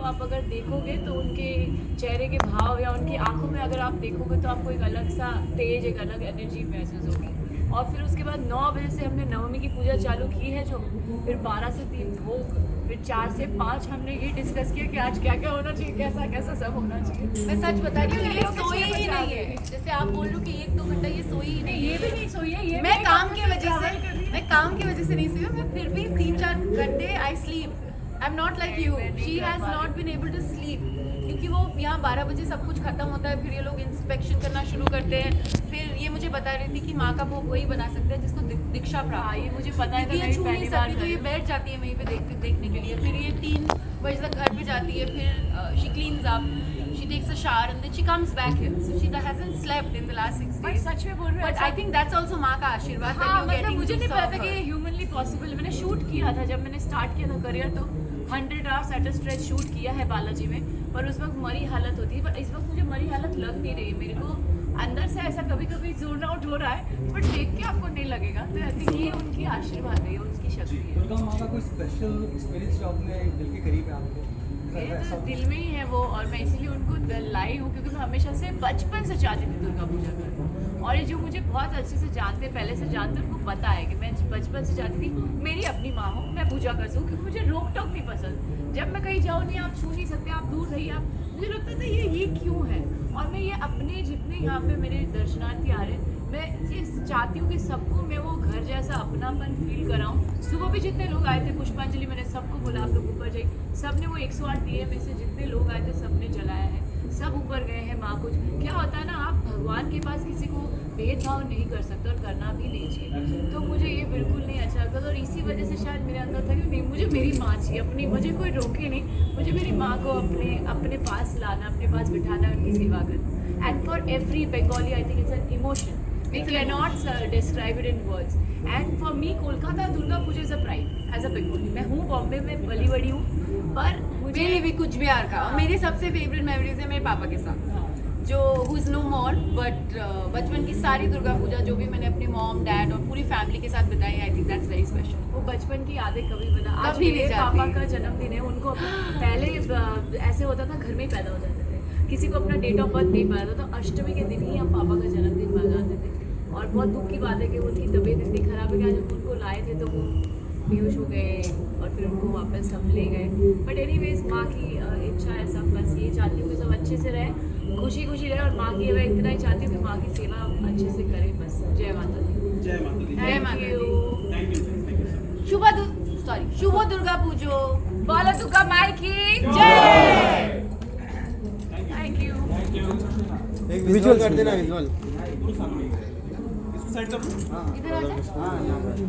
आप अगर देखोगे तो उनके चेहरे के भाव या उनकी आंखों में अगर आप देखोगे तो आपको एक अलग सा तेज, एक अलग एनर्जी महसूस होगी। और फिर उसके बाद 9 बजे से हमने नवमी की पूजा चालू की है जो, फिर 12 से 3 भोग, फिर 4 से 5 हमने ये डिस्कस किया कि आज क्या क्या होना चाहिए, कैसा कैसा सब होना चाहिए। मैं सच बता रही हूँ, ये सोई ही नहीं है। जैसे आप बोल रहे हो कि 1-2 घंटा ये सोई ही नहीं, ये भी नहीं सोई है, ये मैं काम की वजह से नहीं सोई हूँ। मैं फिर भी 3-4 घंटे I sleep. I am not like you, she has not been able to sleep, क्योंकि वो यहाँ 12 बजे सब कुछ खत्म होता है, फिर ये लोग इंस्पेक्शन करना शुरू करते हैं। फिर ये मुझे बता रही थी कि माँ का भोग वही बना सकते हैं जिसको दीक्षा प्राप्त। ये मुझे पता है, ये छू नहीं सकती, तो ये बैठ जाती है वहीं पे देखने के लिए। फिर ये 3 बजे तक घर पे जाती है, फिर she cleans up, she takes a shower and then she comes back here, so she hasn't slept in the last 6 days. सच में बोल रहे हैं, but I think that's also माँ का आशीर्वाद that you're getting मुझे to नहीं पता serve था कि her. ये ह्यूमनली पॉसिबल। मैंने शूट किया था, जब मैंने स्टार्ट किया था करियर तो 100 hours at a stretch shoot किया है बालाजी में, पर उस वक्त मरी हालत होती है। पर इस वक्त मुझे मरी हालत लग नहीं रही है, मेरे को अंदर से ऐसा कभी कभी जोन आउट हो रहा है, बट देख के आपको नहीं लगेगा। तो आई थिंक ये उनकी आशीर्वाद है, ये उनकी शक्ति है। दुर्गा माँ का कोई स्पेशल एक्सपीरियंस जो अपने दिल के करीब है आपको? ये तो दिल में ही है वो, और मैं इसीलिए उनको लाई हूँ क्योंकि मैं हमेशा से बचपन से चाहती थी दुर्गा पूजा करना। और ये जो मुझे बहुत अच्छे से जानते, पहले से जानते, उनको पता है कि मैं बचपन से चाहती थी मेरी अपनी माँ हो, मैं पूजा कर सकूँ, क्योंकि मुझे रोक टोक नहीं पसंद। जब मैं कहीं जाऊँ नहीं, आप छू नहीं सकते, आप दूर रहिए, आप, मुझे लगता था ये क्यों है। और मैं ये अपने जितने यहाँ पे मेरे दर्शनार्थी आ रहे हैं, मैं ये चाहती हूँ कि सबको मैं वो घर जैसा अपनापन फील कराऊँ। सुबह भी जितने लोग आए थे पुष्पांजलि, मैंने सबको बोला आप लोग ऊपर जाइए, सब ने वो 108 दिए में से जितने लोग आए थे सब ने जलाया है, सब ऊपर गए हैं माँ को। क्या होता है ना, आप भगवान के पास किसी को भेदभाव नहीं कर सकते और करना भी नहीं चाहिए। तो मुझे ये बिल्कुल नहीं अच्छा लगता था, और इसी वजह से शायद मेरे अंदर था कि नहीं, मुझे मेरी माँ चाहिए अपनी, मुझे कोई रोके नहीं, मुझे मेरी माँ को अपने पास लाना, अपने पास बिठाना, उनकी सेवा करना। And for every Bengali I think it's an emotion, we cannot describe it in words. And for me Kolkata Durga Puja is a pride as a Bengali। मैं हूँ बॉम्बे में पली बड़ी हूँ, पर मुझे मेरे भी कुछ बिहार का। और मेरी सबसे फेवरेट मेमोरीज है मेरे पापा के साथ, जो who is no more, but बचपन की सारी दुर्गा पूजा जो भी मैंने अपनी मॉम, डैड और पूरी फैमिली के साथ बिताई, I think that's very special. वो बचपन की यादें कभी बना। आज कभी नहीं मेरे जाती। पापा का जन्मदिन है, उनको पहले ऐसे होता था घर में ही पैदा हो जाते थे, किसी को अपना डेट ऑफ बर्थ नहीं पता था, तो अष्टमी के दिन ही हम पापा का जन्मदिन मनाते थे। और बहुत दुख की बात है कि उनकी तबीयत इतनी खराब है कि जब उनको लाए थे तो वो बेहोश हो गए और फिर उनको वापस हम ले गए। बट एनीवेज माँ की इच्छा है सब, बस ये चाहती हूँ कि सब अच्छे से रहे, खुशी खुशी रहे, और माँ की मैं इतना ही चाहती हूँ कि माँ की सेवा अच्छे से करें बस। जय माता दी। जय माता दी। जय माता दी। Thank you. शुभ दुर्गा पूजो। बोलो दुर्गा माई की जय। Thank you. एक विजुअल कर देना, विजुअल। इसको साइड कर दो। इधर आ जा।